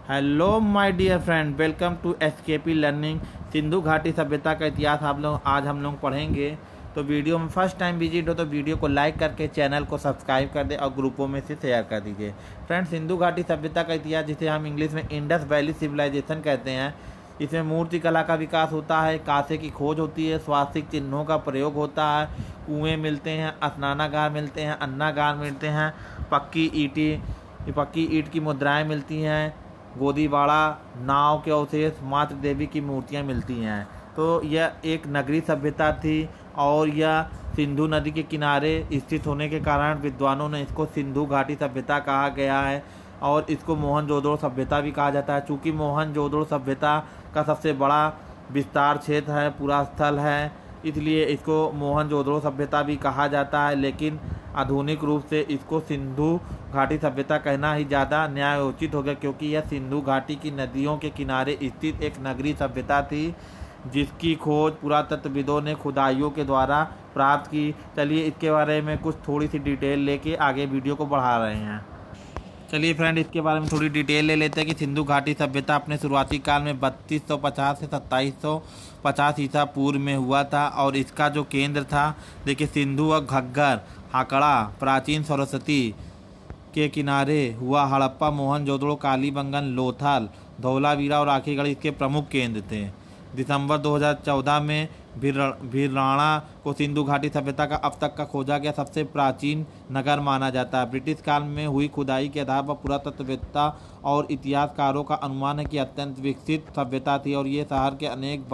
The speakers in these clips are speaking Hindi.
Hello my dear friend, welcome to SKP learning. Sindhu घाटी सभ्यता का इतिहास आज हम लोग पढ़ेंगे। तो वीडियो में फर्स्ट टाइम विजिट हो तो वीडियो को लाइक करके चैनल को सब्सक्राइब कर दे और ग्रुपों में से शेयर कर दीजिए। फ्रेंड, सिंधु घाटी सभ्यता का इतिहास, जिसे हम इंग्लिश में इंडस वैली सिविलाइजेशन कहते हैं, इसमें मूर्ति कला का विकास होता है, कांसे की खोज होती है, स्वास्तिक चिन्हों का प्रयोग होता है, कुएँ मिलते हैं, स्नानागार मिलते हैं, अन्नागार मिलते हैं, पक्की ईंट की मुद्राएं मिलती हैं, गोदीवाड़ा, नाव के अवशेष, मातृ देवी की मूर्तियां मिलती हैं। तो यह एक नगरीय सभ्यता थी और यह सिंधु नदी के किनारे स्थित होने के कारण विद्वानों ने इसको सिंधु घाटी सभ्यता कहा गया है और इसको मोहनजोदड़ो सभ्यता भी कहा जाता है। चूँकि मोहनजोदड़ो सभ्यता का सबसे बड़ा विस्तार क्षेत्र है, पूरा स्थल है, इसलिए इसको मोहनजोदड़ो सभ्यता भी कहा जाता है। लेकिन आधुनिक रूप से इसको सिंधु घाटी सभ्यता कहना ही ज़्यादा न्यायोचित हो गया, क्योंकि यह सिंधु घाटी की नदियों के किनारे स्थित एक नगरीय सभ्यता थी जिसकी खोज पुरातत्वविदों ने खुदाइयों के द्वारा प्राप्त की। चलिए इसके बारे में कुछ थोड़ी सी डिटेल लेके आगे वीडियो को बढ़ा रहे हैं। चलिए फ्रेंड, इसके बारे में थोड़ी डिटेल ले लेते हैं कि सिंधु घाटी सभ्यता अपने शुरुआती काल में 3250 से 2750 ईसा पूर्व में हुआ था और इसका जो केंद्र था, देखिए, सिंधु और घग्गर, हाकड़ा, प्राचीन सरस्वती के किनारे हुआ। हड़प्पा, मोहनजोदड़ो, कालीबंगन, लोथल, धौलावीरा और आखिरगढ़ इसके प्रमुख केंद्र थे। दिसंबर 2014 में भिलवाड़ा को सिंधु घाटी सभ्यता का अब तक का खोजा गया सबसे प्राचीन नगर माना जाता है। ब्रिटिश काल में हुई खुदाई के आधार पर पुरातत्ववेत्ता और इतिहासकारों का अनुमान है कि अत्यंत विकसित सभ्यता थी और ये शहर के अनेक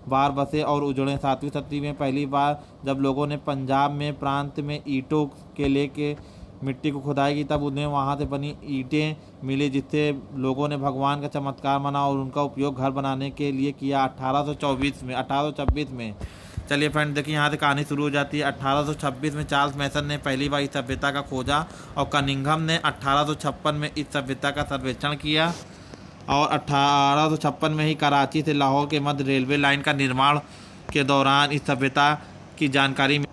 बार बसे और उजड़े। 7वीं शताब्दी में पहली बार जब लोगों ने पंजाब में प्रांत में ईंटों के लेके मिट्टी को खुदाई की, तब उन्हें वहां से बनी ईंटें मिली, जिससे लोगों ने भगवान का चमत्कार माना और उनका उपयोग घर बनाने के लिए किया। 1826 में चलिए फ्रेंड, देखिए यहाँ से कहानी शुरू हो जाती है। 1826 में चार्ल्स मैसन ने पहली बार इस सभ्यता का खोजा और कनिंघम ने 1856 में इस सभ्यता का सर्वेक्षण किया और 1856 में ही कराची से लाहौर के मध्य रेलवे लाइन का निर्माण के दौरान इस सभ्यता की जानकारी।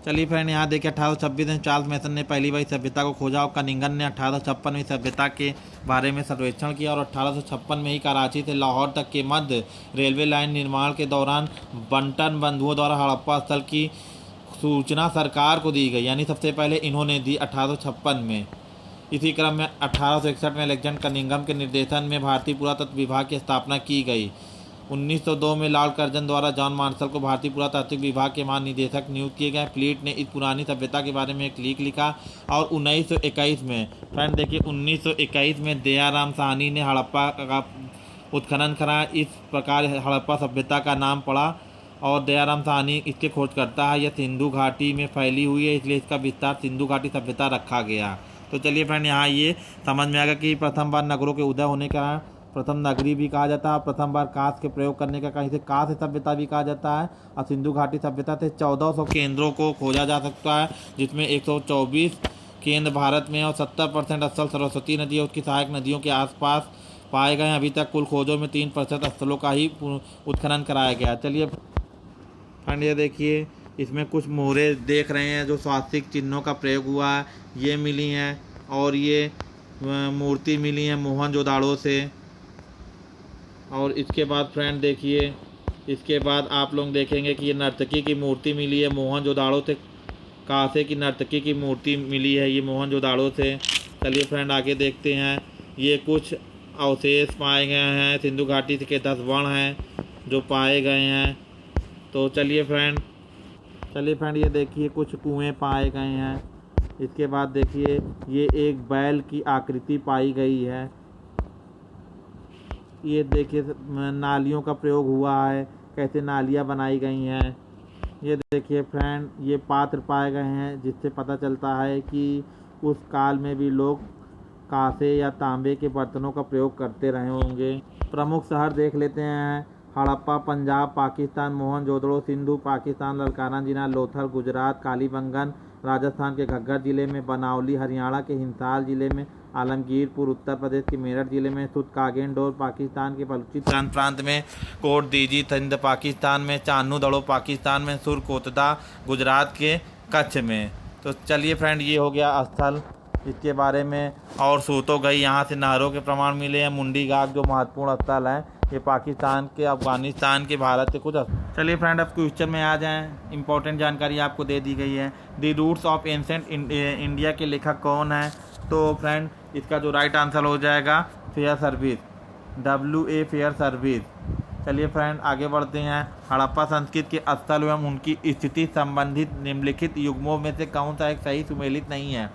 चलिए फ्रेंड, यहाँ देखिए 1826 में चार्ल्स मैसन ने पहली बार इस सभ्यता को खोजा और कनिंगन ने 1856 में इस सभ्यता के बारे में सर्वेक्षण किया और 1856 में ही कराची से लाहौर तक के मध्य रेलवे लाइन निर्माण के दौरान बंटन बंधुओं द्वारा हड़प्पा स्थल की सूचना सरकार को दी गई, यानी सबसे पहले इन्होंने दी 1856 में। इसी क्रम में 1861 में अलेक्जेंडर कनिंघम के निर्देशन में भारतीय पुरातत्व विभाग की स्थापना की गई। 1902 में लॉर्ड कर्जन द्वारा जॉन मार्शल को भारतीय पुरातत्व विभाग के महानिदेशक नियुक्त किए गए। फ्लीट ने इस पुरानी सभ्यता के बारे में एक लेख लिखा और 1921 में, फ्रेंड देखिए, 1921 में दयाराम साहनी ने हड़प्पा का उत्खनन करा। इस प्रकार हड़प्पा सभ्यता का नाम पड़ा और दयाराम साहनी इसके खोज करता है। यह सिंधु घाटी में फैली हुई है, इसलिए इसका विस्तार सिंधु घाटी सभ्यता रखा गया। तो चलिए फ्रेंड, यहाँ ये समझ में आ गया कि प्रथम बार नगरों के उदय होने का प्रथम नगरी भी कहा जाता है। प्रथम बार कांस के प्रयोग करने का कहीं से कांस्य सभ्यता भी कहा जाता है। और सिंधु घाटी सभ्यता से 1400 केंद्रों को खोजा जा सकता है, जिसमें 124 केंद्र भारत में और 70% स्थल सरस्वती नदी और उसकी सहायक नदियों के आसपास पाए गए। अभी तक कुल खोजों में 3% स्थलों का ही उत्खनन कराया गया। चलिए फ्रेंड, ये देखिए, इसमें कुछ मोहरे देख रहे हैं जो स्वास्तिक चिन्हों का प्रयोग हुआ है, ये मिली हैं और ये मूर्ति मिली है मोहनजोदाड़ो से। और इसके बाद फ्रेंड देखिए, इसके बाद आप लोग देखेंगे कि ये नर्तकी की मूर्ति मिली है मोहनजोदाड़ो से। कांसे की नर्तकी की मूर्ति मिली है ये मोहनजोदाड़ो से। चलिए फ्रेंड, आगे देखते हैं। ये कुछ अवशेष पाए गए हैं, सिंधु घाटी के 10 वर्ण हैं जो पाए गए हैं। तो चलिए फ्रेंड, ये देखिए कुछ कुएँ पाए गए हैं। इसके बाद देखिए, ये एक बैल की आकृति पाई गई है। ये देखिए नालियों का प्रयोग हुआ है, कैसे नालियाँ बनाई गई हैं। ये देखिए फ्रेंड, ये पात्र पाए गए हैं जिससे पता चलता है कि उस काल में भी लोग कांसे या तांबे के बर्तनों का प्रयोग करते रहे होंगे। प्रमुख शहर देख लेते हैं। हड़प्पा पंजाब पाकिस्तान, मोहनजोदड़ो सिंधु पाकिस्तान, ललकाना जिला लोथल गुजरात, कालीबंगन राजस्थान के घग्गर जिले में, बनावली हरियाणा के हिसार जिले में, आलमगीरपुर उत्तर प्रदेश के मेरठ जिले में, सुतकागेंडोर पाकिस्तान के बलूचिस्तान प्रांत में, कोट दीजी सिंध पाकिस्तान में, चानू दड़ो पाकिस्तान में, सुरकोतदा गुजरात के कच्छ में। तो चलिए फ्रेंड, ये हो गया स्थल। इसके बारे में। और सूतो गई, यहाँ से नहरों के प्रमाण मिले हैं। मुंडी घाट जो महत्वपूर्ण स्थल है, ये पाकिस्तान के, अफगानिस्तान के, भारत के कुछ। चलिए फ्रेंड, अब क्वेश्चन में आ जाएं। इंपॉर्टेंट जानकारी आपको दे दी गई है। The roots of ancient India के लेखक कौन है? तो फ्रेंड इसका जो राइट आंसर हो जाएगा fair service, WA fair service. चलिए फ्रेंड आगे बढ़ते हैं। हड़प्पा संस्कृति के स्थल एवं उनकी स्थिति संबंधित निम्नलिखित युग्मों में से कौन सा एक सही सुमेलित नहीं है?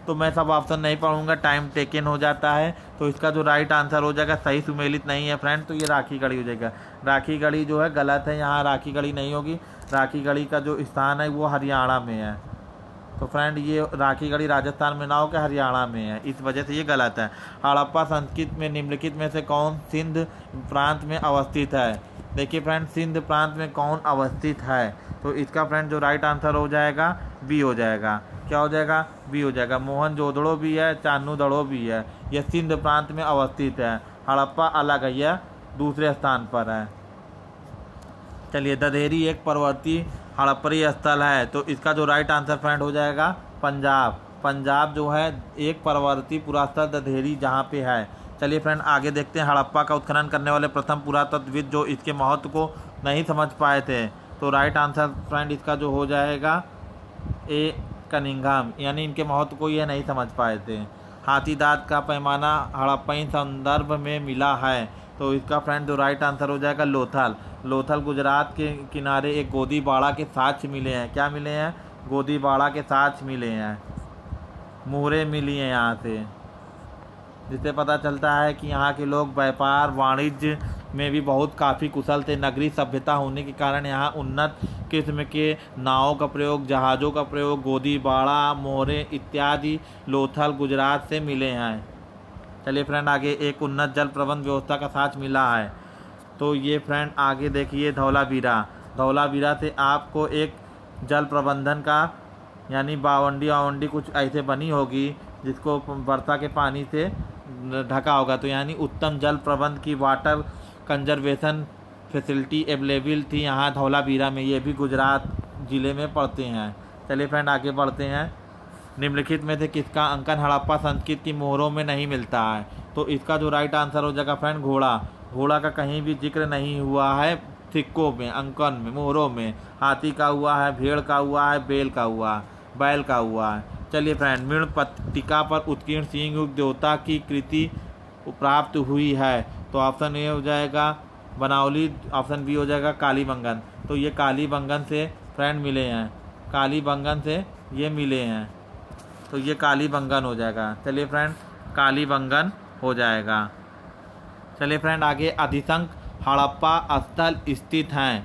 तो मैं सब ऑप्शन नहीं पढ़ूंगा, टाइम टेकन हो जाता है। तो इसका जो राइट आंसर हो जाएगा सही सुमेलित नहीं है फ्रेंड, तो ये राखी गढ़ी हो जाएगा। राखी गढ़ी जो है गलत है, यहाँ राखी गढ़ी नहीं होगी। राखी गढ़ी का जो स्थान है वो हरियाणा में है। तो फ्रेंड ये राखी गढ़ी राजस्थान में ना हो के हरियाणा में है, इस वजह से ये गलत है। हड़प्पा संस्कृति में निम्नलिखित में से कौन सिंध प्रांत में अवस्थित है? देखिए फ्रेंड, सिंध प्रांत में कौन अवस्थित है? तो इसका फ्रेंड जो राइट आंसर हो जाएगा बी हो जाएगा। क्या हो जाएगा? बी हो जाएगा। मोहनजोदड़ो भी है, चान्नूदड़ो भी है, यह सिंध प्रांत में अवस्थित है। हड़प्पा अलग है, यह दूसरे स्थान पर है। चलिए, ददेरी एक पर्वतीय हड़प्परी स्थल है, तो इसका जो राइट आंसर फ्रेंड हो जाएगा पंजाब। पंजाब जो है एक पर्वतीय पुरास्थल ददेरी जहाँ पे है। चलिए फ्रेंड आगे देखते हैं। हड़प्पा का उत्खनन करने वाले प्रथम पुरातत्वविद जो इसके महत्व को नहीं समझ पाए थे, तो राइट आंसर फ्रेंड इसका जो हो जाएगा ए कनिंघम, यानी इनके महत्व को यह नहीं समझ पाए थे। हाथी दांत का पैमाना हड़प्पई संदर्भ में मिला है, तो इसका फ्रेंड जो राइट आंसर हो जाएगा लोथल। लोथल गुजरात के किनारे एक गोदीबाड़ा के साक्ष्य मिले हैं। क्या मिले हैं? गोदीबाड़ा के साक्ष्य मिले हैं, मुहरें मिली हैं यहाँ से, जिससे पता चलता है कि यहाँ के लोग व्यापार वाणिज्य में भी बहुत काफ़ी कुशल थे। नगरीय सभ्यता होने के कारण यहाँ उन्नत किस्म के नावों का प्रयोग, जहाज़ों का प्रयोग, गोदीबाड़ा, मोहरें इत्यादि लोथल गुजरात से मिले हैं। चलिए फ्रेंड आगे, एक उन्नत जल प्रबंध व्यवस्था का साक्ष्य मिला है, तो ये फ्रेंड आगे देखिए धौलावीरा। धौलावीरा से आपको एक जल प्रबंधन का, यानी बावंडी कुछ ऐसे बनी होगी जिसको वर्षा के पानी से ढका होगा, तो यानी उत्तम जल प्रबंध की वाटर कंजर्वेशन फैसिलिटी अवेलेबल थी यहाँ धौलावीरा में। ये भी गुजरात ज़िले में पड़ते हैं। चलिए फ्रेंड आगे बढ़ते हैं। निम्नलिखित में से किसका अंकन हड़प्पा संस्कृति की मोहरों में नहीं मिलता है? तो इसका जो राइट आंसर हो जाएगा फ्रेंड घोड़ा। घोड़ा का कहीं भी जिक्र नहीं हुआ है सिक्कों में, अंकन में, मोहरों में। हाथी का हुआ है, भेड़ का हुआ है, बैल का हुआ है। चलिए फ्रेंड, मृण पट्टिका पर उत्कीर्ण सिंह युक्त देवता की कृति प्राप्त हुई है, तो ऑप्शन ए हो जाएगा बनावली, ऑप्शन बी हो जाएगा कालीबंगन। तो ये कालीबंगन से फ्रेंड मिले हैं, कालीबंगन से ये मिले हैं, तो ये कालीबंगन हो जाएगा। चलिए फ्रेंड कालीबंगन हो जाएगा। चलिए फ्रेंड आगे, अधिसंख्य हड़प्पा स्थल स्थित हैं,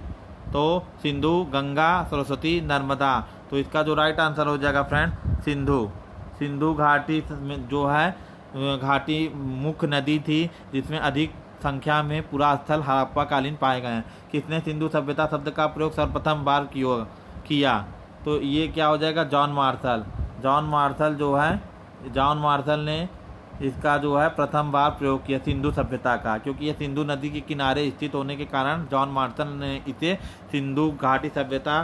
तो सिंधु, गंगा, सरस्वती, नर्मदा। तो इसका जो राइट आंसर हो जाएगा फ्रेंड सिंधु घाटी में जो है घाटी मुख्य नदी थी, जिसमें अधिक संख्या में पुरा स्थल हड़प्पा कालीन पाए गए हैं। किसने सिंधु सभ्यता शब्द का प्रयोग सर्वप्रथम बार किया? तो ये क्या हो जाएगा? John Marshall. जॉन मार्शल ने इसका जो है प्रथम बार प्रयोग किया सिंधु सभ्यता का, क्योंकि ये सिंधु नदी के किनारे स्थित होने के कारण जॉन मार्शल ने इसे सिंधु घाटी सभ्यता,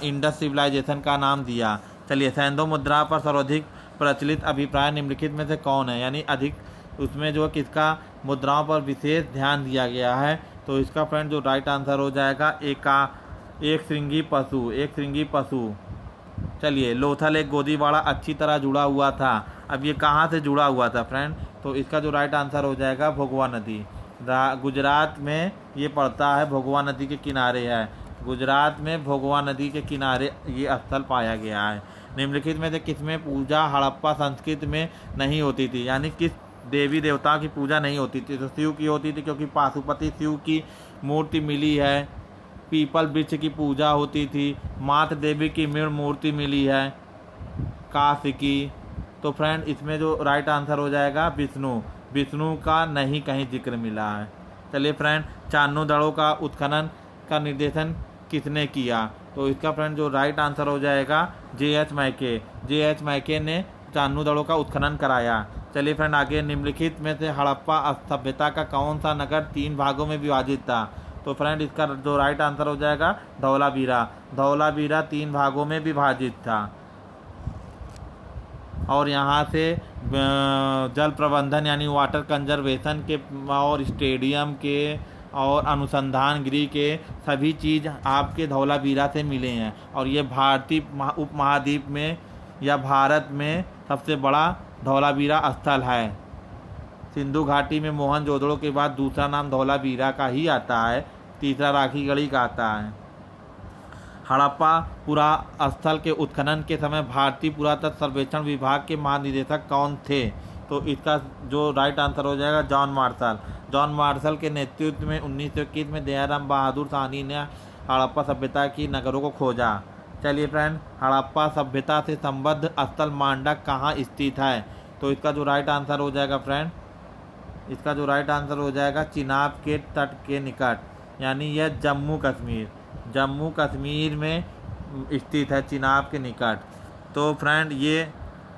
इंडस सिविलाइजेशन का नाम दिया। चलिए, सैंधव मुद्रा पर सर्वाधिक प्रचलित अभिप्राय निम्नलिखित में से कौन है? यानी अधिक उसमें जो किसका मुद्राओं पर विशेष ध्यान दिया गया है, तो इसका फ्रेंड जो राइट आंसर हो जाएगा एक श्रृंगी पशु। चलिए, लोथल एक गोदीबाड़ा अच्छी तरह जुड़ा हुआ था। अब ये कहाँ से जुड़ा हुआ था फ्रेंड? तो इसका जो राइट आंसर हो जाएगा भोगवा नदी। गुजरात में ये पड़ता है, भोगवा नदी के किनारे है। गुजरात में भोगवा नदी के किनारे ये स्थल पाया गया है। निम्नलिखित में से किसमें पूजा हड़प्पा संस्कृति में नहीं होती थी? यानी किस देवी देवताओं की पूजा नहीं होती थी? तो शिव की होती थी, क्योंकि पाशुपति शिव की मूर्ति मिली है। पीपल वृक्ष की पूजा होती थी। मात देवी की मृण मूर्ति मिली है, काशी की। तो फ्रेंड इसमें जो राइट आंसर हो जाएगा विष्णु का नहीं कहीं जिक्र मिला है। चलिए फ्रेंड, चान्नूदड़ों का उत्खनन का निर्देशन किसने किया? तो इसका फ्रेंड जो राइट आंसर हो जाएगा J.H. मैके ने चान्नूदड़ों का उत्खनन कराया। चलिए फ्रेंड आगे, निम्नलिखित में से हड़प्पा सभ्यता का कौन सा नगर 3 भागों में विभाजित था? तो फ्रेंड इसका जो राइट आंसर हो जाएगा धौलावीरा 3 भागों में विभाजित था। और यहाँ से जल प्रबंधन यानी वाटर कंजर्वेशन के और स्टेडियम के और अनुसंधान गृह के सभी चीज़ आपके धौलावीरा से मिले हैं। और ये भारतीय उपमहाद्वीप में या भारत में सबसे बड़ा धौलावीरा स्थल है। सिंधु घाटी में मोहनजोदड़ो के बाद दूसरा नाम धौलावीरा का ही आता है, तीसरा राखीगढ़ी का आता है। हड़प्पा पुरा स्थल के उत्खनन के समय भारतीय पुरातत्व सर्वेक्षण विभाग के महानिदेशक कौन थे? तो इसका जो राइट आंसर हो जाएगा जॉन मार्शल। जॉन मार्शल के नेतृत्व में 1921 में दयाराम बहादुर साहनी ने हड़प्पा सभ्यता की नगरों को खोजा। चलिए फ्रेंड, हड़प्पा सभ्यता से संबद्ध स्थल मांडक कहाँ स्थित है? तो इसका जो राइट आंसर हो जाएगा फ्रेंड, इसका जो राइट आंसर हो जाएगा चिनाब के तट के निकट, यानी यह जम्मू कश्मीर में स्थित है, चिनाब के निकट। तो फ्रेंड ये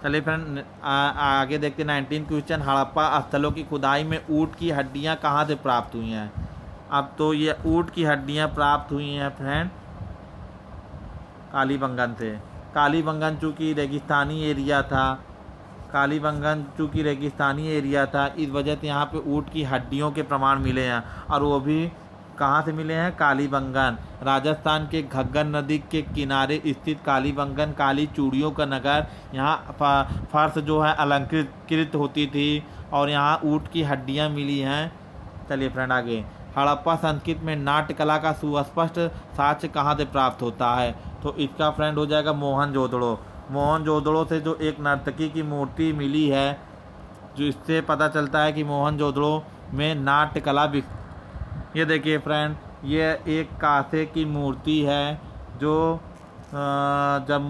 चलिए फ्रेंड आगे देखते हैं 19 क्वेश्चन। हड़प्पा स्थलों की खुदाई में ऊँट की हड्डियाँ कहाँ से प्राप्त हुई हैं? अब तो ये ऊँट की हड्डियाँ प्राप्त हुई हैं फ्रेंड कालीबंगन से। कालीबंगन चूँकि रेगिस्तानी एरिया था, इस वजह से यहाँ पे ऊँट की हड्डियों के प्रमाण मिले हैं। और वो भी कहाँ से मिले हैं? कालीबंगन, राजस्थान के घग्गर नदी के किनारे स्थित कालीबंगन काली चूड़ियों का नगर। यहाँ फर्श जो है अलंकृत होती थी और यहाँ ऊँट की हड्डियाँ मिली हैं। चलिए फ्रेंड आगे, हड़प्पा संस्कृति में नाट्य कला का सुस्पष्ट साक्ष्य कहाँ से प्राप्त होता है? तो इसका फ्रेंड हो जाएगा मोहनजोदड़ो से जो एक नर्तकी की मूर्ति मिली है, जो इससे पता चलता है कि मोहनजोदड़ो में नाट्य कला। ये देखिए फ्रेंड, ये एक कांसे की मूर्ति है जो जब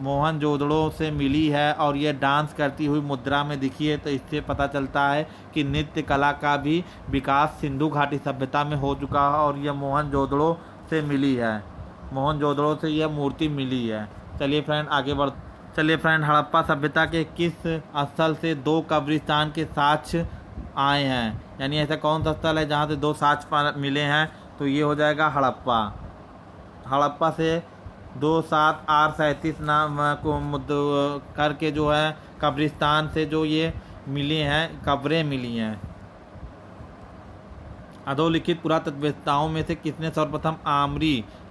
मोहनजोदड़ो से मिली है और ये डांस करती हुई मुद्रा में दिखी है, तो इससे पता चलता है कि नृत्य कला का भी विकास सिंधु घाटी सभ्यता में हो चुका है और यह मोहनजोदड़ो से मिली है, मोहनजोदड़ो से यह मूर्ति मिली है। चलिए फ्रेंड हड़प्पा सभ्यता के किस स्थल से 2 कब्रिस्तान के साक्ष्य आए हैं? यानी ऐसा कौन सा स्थल है जहाँ से 2 साक्ष्य मिले हैं? तो ये हो जाएगा हड़प्पा से 27R37 नाम को करके जो है कब्रिस्तान से जो ये मिले हैं, कब्रें मिली हैं। अधोलिखित पुरातत्ववेत्ताओं में से किसने सर्वप्रथम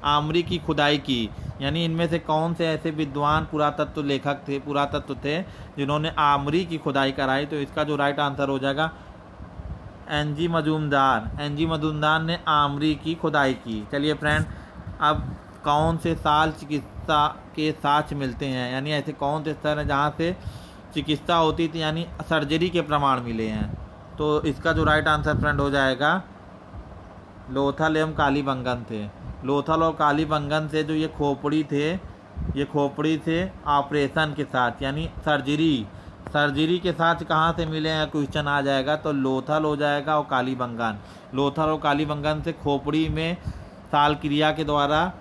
आमरी की खुदाई की? यानी इनमें से कौन से ऐसे विद्वान पुरातत्व थे जिन्होंने आमरी की खुदाई कराई? तो इसका जो राइट आंसर हो जाएगा एनजी मजूमदार ने आमरी की खुदाई की। चलिए फ्रेंड, अब कौन से साल चिकित्सा के साक्ष्य मिलते हैं? यानी ऐसे कौन से स्थल हैं जहाँ से चिकित्सा होती थी, यानी सर्जरी के प्रमाण मिले हैं? तो इसका जो राइट आंसर फ्रेंड हो जाएगा लोथल एवं कालीबंगन थे। लोथल और कालीबंगन से जो ये खोपड़ी थे ऑपरेशन के साथ, यानी सर्जरी के साथ कहाँ से मिले हैं? क्वेश्चन आ जाएगा तो लोथल हो जाएगा और कालीबंगन से खोपड़ी में साल क्रिया के द्वारा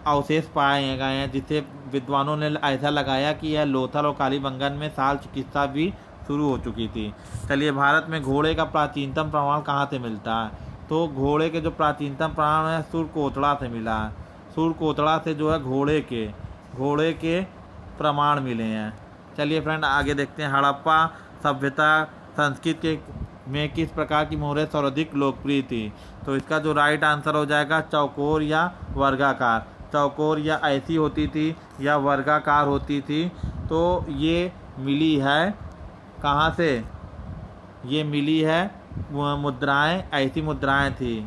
अवशेष पाए गए हैं, जिससे विद्वानों ने ऐसा लगाया कि यह लोथल और कालीबंगन में साल चिकित्सा भी शुरू हो चुकी थी। चलिए, भारत में घोड़े का प्राचीनतम प्रमाण कहाँ से मिलता है? तो घोड़े के जो प्राचीनतम प्रमाण है सुरकोतड़ा से मिला है। सुरकोतड़ा से जो है घोड़े के प्रमाण मिले हैं। चलिए फ्रेंड आगे देखते हैं, हड़प्पा सभ्यता संस्कृति में किस प्रकार की मोहरें सर्वाधिक लोकप्रिय थी? तो इसका जो राइट आंसर हो जाएगा चौकोर या वर्गाकार। चौकोर या ऐसी होती थी या वर्गाकार होती थी। तो ये मिली है कहाँ से? ये मिली है मुद्राएं, ऐसी मुद्राएं थी।